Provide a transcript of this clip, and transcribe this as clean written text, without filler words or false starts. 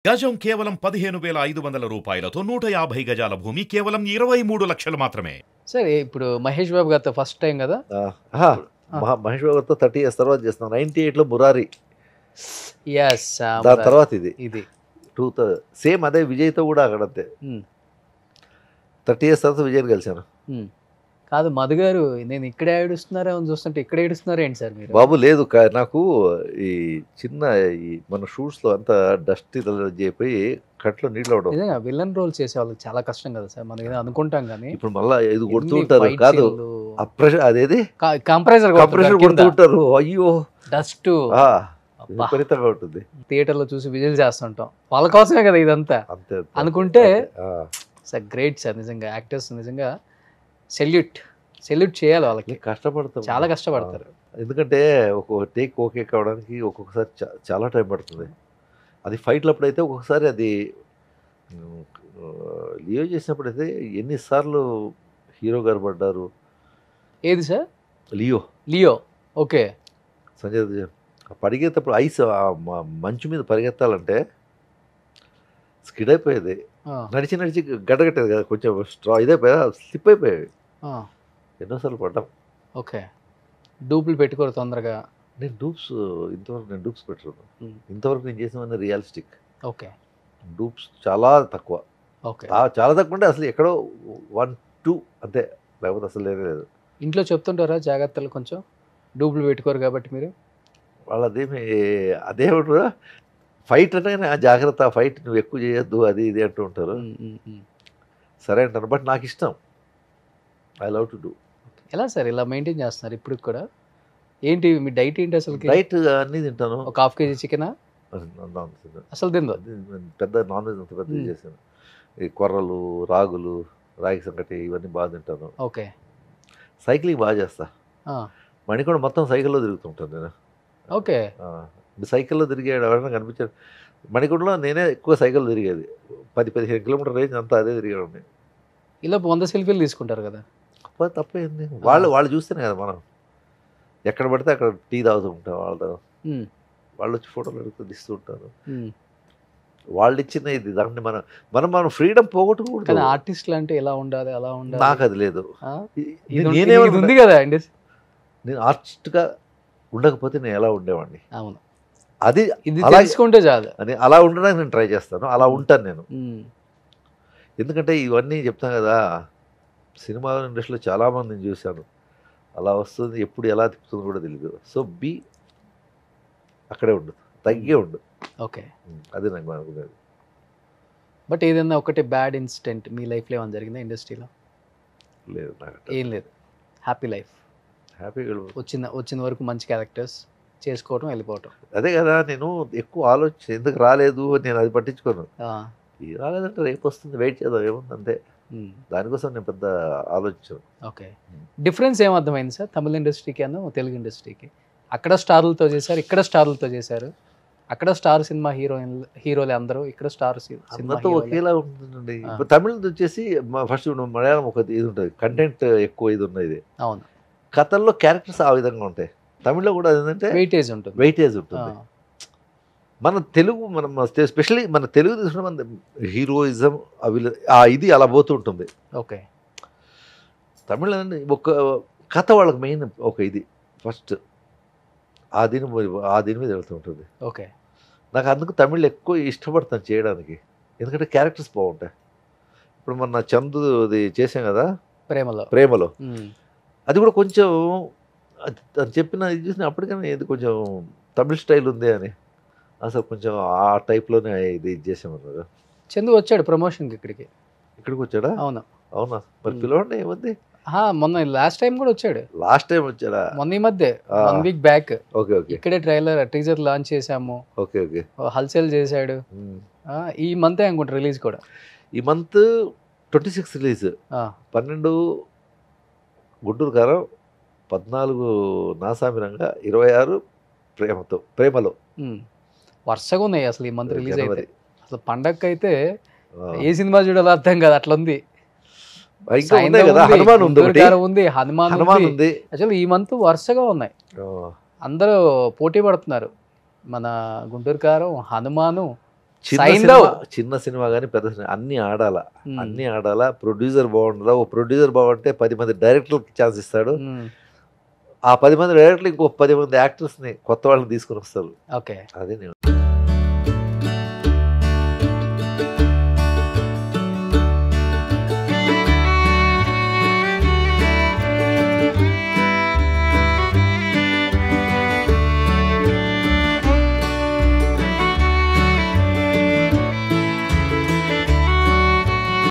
గజం కేవలం 15,500 రూపాయలతో 150 గజాల భూమి కేవలం 23 లక్షలు మాత్రమే. సరే ఇప్పుడు మహేష్ బాబు గారితో ఫస్ట్ టైం కదా? మహేష్ బాబు గారితో 30 years తర్వాత చేస్తున్నాం. 98లో మురారి, ఎస్ దాని తర్వాత ఇది సేమ్ అదే విజయ్తో కూడా అక్కడ అంతే. 30 years తర్వాత విజయ్ని కలిశాను. కాదు మధు గారు, నేను ఇక్కడే ఏడుస్తున్నారా అని చూస్తుంటే ఇక్కడ ఏడుస్తున్నారా ఏంటి సార్ మీరు? బాబు లేదు, నాకు ఈ చిన్న ఈ మన షూట్స్లో అంతా డస్ట్ అయిపోయి కట్లో నీళ్ళు అవడం. నిజంగా విలన్ రోల్ చేసే వాళ్ళకి చాలా కష్టం కదా సార్, మనకి అనుకుంటాం కానీ ఇప్పుడు మళ్ళీ ఇది కొడుతూ ఉంటారు. కాదు అదేది కంప్రెసర్ కొడుతూ ఉంటారు. అయ్యో డస్ట్ విపరీతంగా ఉంటుంది. థియేటర్లో చూసి విజిల్ చేస్తుంటాం, వాళ్ళ కోసమే కదా ఇదంతా అంతే అనుకుంటే. సార్ గ్రేట్ సార్, నిజంగా యాక్టర్స్ నిజంగా సెల్యూట్ చేయాలి. వాళ్ళకి కష్టపడతారు, చాలా కష్టపడతారు. ఎందుకంటే ఒక టేక్ ఓకే కావడానికి ఒక్కొక్కసారి చాలా టైం పడుతుంది. అది ఫైట్లప్పుడు అయితే ఒక్కొక్కసారి అది లియో చేసినప్పుడైతే ఎన్నిసార్లు హీరో గారు పడ్డారు. ఏది సార్? Leo okay. సంజయ్ పరిగెత్తప్పుడు ఐస్ మంచు మీద పరిగెత్తాలంటే స్కిడ్ అయిపోయేది. నడిచి గడ్డగట్టేది కదా, కొంచెం స్ట్రా ఇదైపోయా, స్లిప్ అయిపోయేవి. ఎన్నోసార్లు పడ్డాం. ఓకే. డూప్లు పెట్టుకోరు తొందరగా. నేను డూప్స్ పెట్టాను. ఇంతవరకు నేను చేసిన రియలిస్టిక్. ఓకే. డూప్స్ చాలా తక్కువ. ఓకే. చాలా తక్కువ అంటే అసలు ఎక్కడో 1-2 అంతే, లేకపోతే అసలు లేదు. ఇంట్లో చెప్తుంటారా జాగ్రత్తలు కొంచెం, డూప్లు పెట్టుకోరు కాబట్టి మీరు? వాళ్ళదేమి అదేమంటారు, ఫైట్ అంటే జాగ్రత్త, ఫైట్ నువ్వు ఎక్కువ చేయొద్దు అది ఇది అంటూ ఉంటారు. సరే అంటారు, బట్ నాకు ఇష్టం. I love to do. ఎలా సార్ ఇలా మెయింటైన్ చేస్తున్నారు ఇప్పుడు కూడా? ఏంటి మీ డైట్ ఏంటి అసలు? డైట్ అన్నీ తింటాను. ఒక 1/2 kg చికెనా అసలు తిందో? పెద్ద నాన్ వెజ్ అంత పెద్ద చేశాను. ఈ కొర్రలు, రాగులు, రాగి సంగటి ఇవన్నీ బాగా తింటాను. ఓకే. సైక్లింగ్ బాగా చేస్తా. మణికొండ మొత్తం సైకిల్లో తిరుగుతుంటాను నేను. ఓకే. సైకిల్లో తిరిగాడు ఎవరైనా కనిపించాడు. మణికొండలో నేనే ఎక్కువ సైకిల్ తిరిగేది. 10-15 కిలోమీటర్ రేంజ్ అంతా అదే తిరిగాడు. ఇలా 100 సెల్ఫీలు తీసుకుంటారు కదా, తప్పేంది? వాళ్ళు చూస్తేనే కదా మనం ఎక్కడ పడితే అక్కడ టీ తాగుతూ ఉంటాం. వాళ్ళు వచ్చి ఫోటోలు అడుగుతూ తీస్తూ ఉంటారు. వాళ్ళు ఇచ్చిన ఇది దాన్ని మనం ఫ్రీడమ్ పోగొట్టుకుంటాం. ఆర్టిస్టులు అంటే ఎలా ఉండాలి అలా ఉండాలి, నాకు అది లేదు. ఉంది కదా అండి. నేను ఆర్టిస్ట్గా ఉండకపోతే నేను ఎలా ఉండేవాడిని. అవును, అది ఇది తెలుసుకుంటే చాలు అని అలా ఉండడానికి నేను ట్రై చేస్తాను. అలా ఉంటాను నేను. ఎందుకంటే ఇవన్నీ చెప్తాను కదా, సినిమా ఇండస్ట్రీలో చాలామందిని చూశాను. అలా వస్తుంది, ఎప్పుడు ఎలా తిప్పుతుందో కూడా తెలియదు. సో అక్కడే ఉండు, తగ్గే ఉండు. ఓకే. అదే నాకు అనుకునేది. బట్ ఏదైనా ఒకటి బ్యాడ్ ఇన్సిడెంట్ మీ లైఫ్లో ఏమైనా జరిగిందా ఇండస్ట్రీలో? లేదు, నాకు ఏం లేదు. హ్యాపీ లైఫ్, హ్యాపీగా వచ్చిన వరకు మంచి క్యారెక్టర్స్ చేసుకోవటం, వెళ్ళిపోవటం. అదే కదా, నేను ఎక్కువ ఆలోచించి ఎందుకు రాలేదు నేను అది పట్టించుకోను. రాలేదంటే రేపు వస్తుంది, వెయిట్ చేద్దాం, ఏముంది అంతే. దానికోసం నేను పెద్ద ఆలోచించాను. ఓకే. డిఫరెన్స్ ఏమర్థమైంది సార్ తమిళ ఇండస్ట్రీకి అను తెలుగు ఇండస్ట్రీకి? అక్కడ స్టార్లతో చేశారు, ఇక్కడ స్టార్లతో చేశారు. అక్కడ స్టార్ సినిమా హీరోలే అందరూ, ఇక్కడ స్టార్ సినిమా ఒకేలా ఉంటుందండి. ఇప్పుడు తమిళ వచ్చేసి ఫస్ట్ మలయాళం ఒక ఇది ఉంటుంది, కంటెంట్ ఎక్కువ ఇది ఉన్నది. అవును, కథల్లో క్యారెక్టర్స్ ఆ విధంగా ఉంటాయి. తమిళ్లో కూడా ఏంటంటే వెయిటేజ్ ఉంటుంది. మన తెలుగు ఎస్పెషల్లీ మన తెలుగు తీసుకున్న మన హీరోయిజం అవి ఇది అలా పోతూ ఉంటుంది. ఓకే. తమిళ ఒక కథ వాళ్ళకి మెయిన్ ఒక ఇది ఫస్ట్ ఆ దీని మీద వెళ్తూ ఉంటుంది. ఓకే. నాకు అందుకు తమిళ్ ఎక్కువ ఇష్టపడతాను చేయడానికి, ఎందుకంటే క్యారెక్టర్స్ బాగుంటాయి. ఇప్పుడు మొన్న చందుది చేసాం కదా ప్రేమలో, అది కూడా కొంచెం అది చెప్పిన ఇది చూసిన అప్పటికైనా ఇది కొంచెం తమిళ్ స్టైల్ ఉంది అని, అసలు కొంచెం ఆ టైప్లోనే ఇది చేసామన్నారు. చందు వచ్చాడు ప్రమోషన్కి ఇక్కడికి వచ్చాడా? అవునా, మరి పిలవండి, ఏముంది. మొన్న లాస్ట్ టైం కూడా వచ్చాడు. వచ్చాడా? మొన్న ఈ మధ్య 1 week బ్యాక్. ఓకే. ఇక్కడే టీజర్ లాంచ్ చేసాము. ఓకే. హల్చల్ చేశాడు. ఈ మంత్ అనుకుంటా రిలీజ్ కూడా. ఈ మంత్ 26 రిలీజ్, 12 గుంటూరు కారం, 14 నాసామిరంగా, 26 ప్రేమలో. వరుసగా ఉన్నాయి అసలు ఈ మంత్ రిలీజ్ అయితే. అసలు పండగకి అయితే ఏ సినిమా చూడాలో అర్థం కాదు, అట్లా ఉంది. హనుమాన్ ఉంది. అసలు ఈ మంత్ వరుసగా ఉన్నాయి, అందరూ పోటీ పడుతున్నారు. మన గుంటూరు కారం, హనుమాను, చిన్న సినిమా కానీ పెద్ద సినిమా అన్ని ఆడాలా, అన్ని ఆడాలా. ప్రొడ్యూసర్ బాగుండాలా. ఓ ప్రొడ్యూసర్ బాగుంటే 10 మంది డైరెక్టర్లకు ఛాన్స్ ఇస్తాడు. ఆ 10 మంది డైరెక్టర్లు ఇంకో 10 మంది యాక్టర్స్ని కొత్త వాళ్ళని తీసుకుని వస్తారు. ఓకే, అదే నేను